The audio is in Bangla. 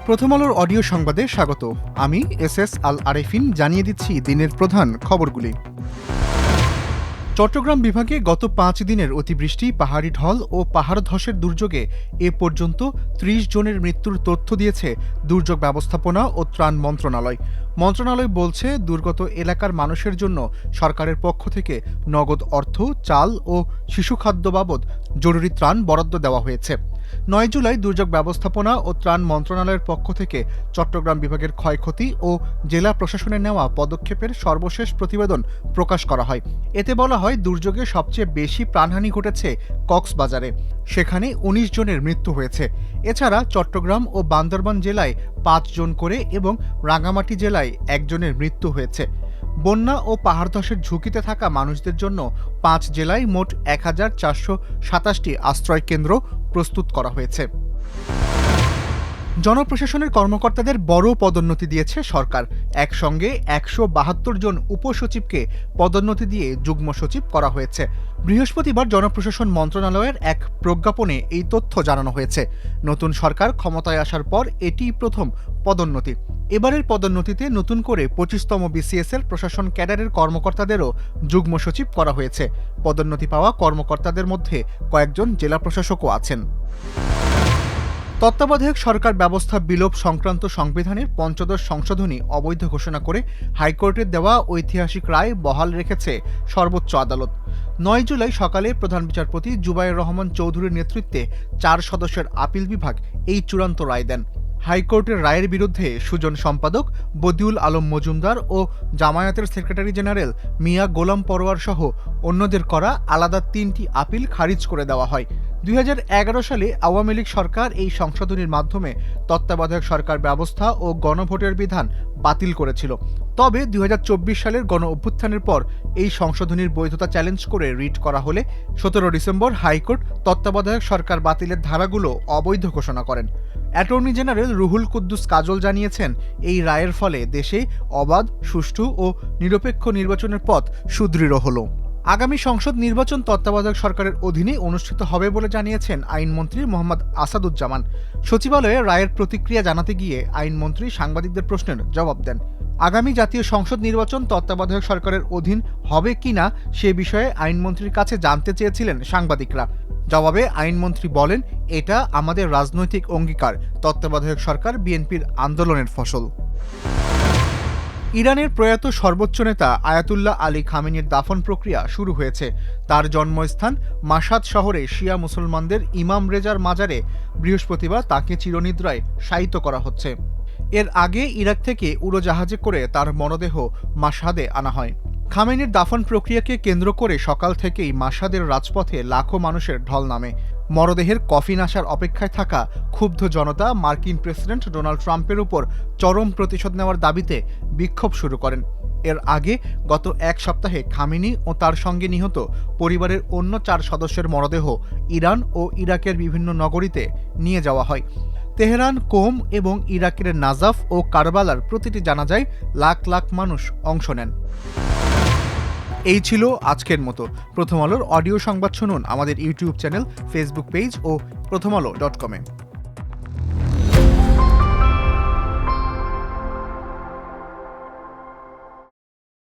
প্রথম আলোর অডিও সংবাদে স্বাগত। আমি এস আল আরেফিন জানিয়ে দিচ্ছি দিনের প্রধান খবরগুলি। চট্টগ্রাম বিভাগে গত ৫ দিনের অতিবৃষ্টি, পাহাড়ি ঢল ও পাহাড় ধসের দুর্যোগে এ পর্যন্ত ৩০ জনের মৃত্যুর তথ্য দিয়েছে দুর্যোগ ব্যবস্থাপনা ও ত্রাণ মন্ত্রণালয়। মন্ত্রণালয় বলছে, দুর্গত এলাকার মানুষের জন্য সরকারের পক্ষ থেকে নগদ অর্থ, চাল ও শিশু খাদ্য বাবদ জরুরি ত্রাণ বরাদ্দ দেওয়া হয়েছে। ৯ জুলাই দুর্যোগ ব্যবস্থাপনা ও ত্রাণ মন্ত্রণালয়ের পক্ষ থেকে চট্টগ্রাম বিভাগের ক্ষয়ক্ষতি ও জেলা প্রশাসনের নেওয়া পদক্ষেপের সর্বশেষ প্রতিবেদন প্রকাশ করা হয়। এতে বলা হয়, দুর্যোগে সবচেয়ে বেশি প্রাণহানি ঘটেছে কক্সবাজারে, সেখানে ১৯ জনের মৃত্যু হয়েছে। এছাড়া চট্টগ্রাম ও বান্দরবান জেলায় ৫ জন করে এবং রাঙামাটি জেলায় ১ জনের মৃত্যু হয়েছে। বন্যা ও পাহাড় ধসের ঝুঁকিতে থাকা মানুষদের জন্য ৫ জেলায় মোট ১,৪২৭টি আশ্রয় কেন্দ্র প্রস্তুত করা হয়েছে। জনপ্রশাসনের কর্মকর্তাদের বড় পদোন্নতি দিয়েছে সরকার। একসঙ্গে ১৭২ জন উপসচিবকে পদোন্নতি দিয়ে যুগ্ম সচিব করা হয়েছে। বৃহস্পতিবার জনপ্রশাসন মন্ত্রণালয়ের এক প্রজ্ঞাপনে এই তথ্য জানানো হয়েছে। নতুন সরকার ক্ষমতায় আসার পর এটিই প্রথম পদোন্নতি। এবারের পদোন্নতিতে নতুন করে ২৫তম বিসিএস এর প্রশাসন ক্যাডারের কর্মকর্তাদেরও যুগ্ম সচিব করা হয়েছে। পদোন্নতি পাওয়া কর্মকর্তাদের মধ্যে কয়েকজন জেলা প্রশাসকও আছেন। তত্ত্বাবধায়ক সরকার ব্যবস্থা বিলোপ সংক্রান্ত সংবিধানের ৫ম সংশোধনী অবৈধ ঘোষণা করে হাইকোর্টের দেওয়া ঐতিহাসিক রায় বহাল রেখেছে সর্বোচ্চ আদালত। ৯ জুলাই সকালে প্রধান বিচারপতি জুবায়ের রহমান চৌধুরীর নেতৃত্বে ৪ সদস্যের আপিল বিভাগ এই চূড়ান্ত রায় দেন। হাইকোর্টের রায়ের বিরুদ্ধে সুজন সম্পাদক বদিউল আলম মজুমদার ও জামায়াতের সেক্রেটারি জেনারেল মিয়া গোলাম পরোয়ার সহ অন্যদের করা আলাদা ৩টি আপিল খারিজ করে দেওয়া হয়। ২০১১ সালে আওয়ামী লীগ সরকার এই সংশোধনীর মাধ্যমে তত্ত্বাবধায়ক সরকার ব্যবস্থা ও গণভোটের বিধান বাতিল করেছিল। তবে ২০২৪ সালের গণ অভ্যুত্থানের পর এই সংশোধনীর বৈধতা চ্যালেঞ্জ করে রিট করা হলে ১৭ ডিসেম্বর হাইকোর্ট তত্ত্বাবধায়ক সরকার বাতিলের ধারাগুলো অবৈধ ঘোষণা করেন। অ্যাটর্নি জেনারেল রুহুল কুদ্দুস কাজল জানিয়েছেন, এই রায়ের ফলে দেশে অবাধ, সুষ্ঠু ও নিরপেক্ষ নির্বাচনের পথ সুদৃঢ় হলো। আগামী সংসদ নির্বাচন তত্ত্বাবধায়ক সরকারের অধীনে অনুষ্ঠিত হবে বলে জানিয়েছেন আইনমন্ত্রী মোহাম্মদ আসাদুজ্জামান। সচিবালয়ে রায়ের প্রতিক্রিয়া জানাতে গিয়ে আইনমন্ত্রী সাংবাদিকদের প্রশ্নের জবাব দেন। আগামী জাতীয় সংসদ নির্বাচন তত্ত্বাবধায়ক সরকারের অধীন হবে কিনা সে বিষয়ে আইনমন্ত্রীর কাছে জানতে চেয়েছিলেন সাংবাদিকরা। জবাবে আইনমন্ত্রী বলেন, এটা আমাদের রাজনৈতিক অঙ্গীকার। তত্ত্বাবধায়ক সরকার বিএনপির আন্দোলনের ফসল। ইরানের প্রয়াত সর্বোচ্চ নেতা আয়াতুল্লাহ আলী খামেনির দাফন প্রক্রিয়া শুরু হয়েছে। তার জন্মস্থান মাশহাদ শহরে শিয়া মুসলমানদের ইমাম রেজার মাজারে বৃহস্পতিবার তাঁকে চিরনিদ্রায় শায়িত করা হচ্ছে। এর আগে ইরাক থেকে উড়োজাহাজে করে তার মরদেহ মাশহাদে আনা হয়। খামেনির দাফন প্রক্রিয়াকে কেন্দ্র করে সকাল থেকেই মাশহাদের রাজপথে লাখো মানুষের ঢল নামে। মরদেহের কফিন আসার অপেক্ষায় থাকা ক্ষুব্ধ জনতা মার্কিন প্রেসিডেন্ট ডোনাল্ড ট্রাম্পের উপর চরম প্রতিশোধ নেওয়ার দাবিতে বিক্ষোভ শুরু করেন। এর আগে গত এক সপ্তাহে খামেনি ও তার সঙ্গে নিহত পরিবারের অন্য ৪ সদস্যের মরদেহ ইরান ও ইরাকের বিভিন্ন নগরীতে নিয়ে যাওয়া হয়। তেহরান, কোম এবং ইরাকের নাজাফ ও কারবালার প্রতিটি জানাজায় লাখ লাখ মানুষ অংশ নেন। এই ছিল আজকের মতো। প্রথম আলোর অডিও সংবাদ শুনুন আমাদের ইউটিউব চ্যানেল, ফেসবুক পেজ ও প্রথমআলো.com-এ।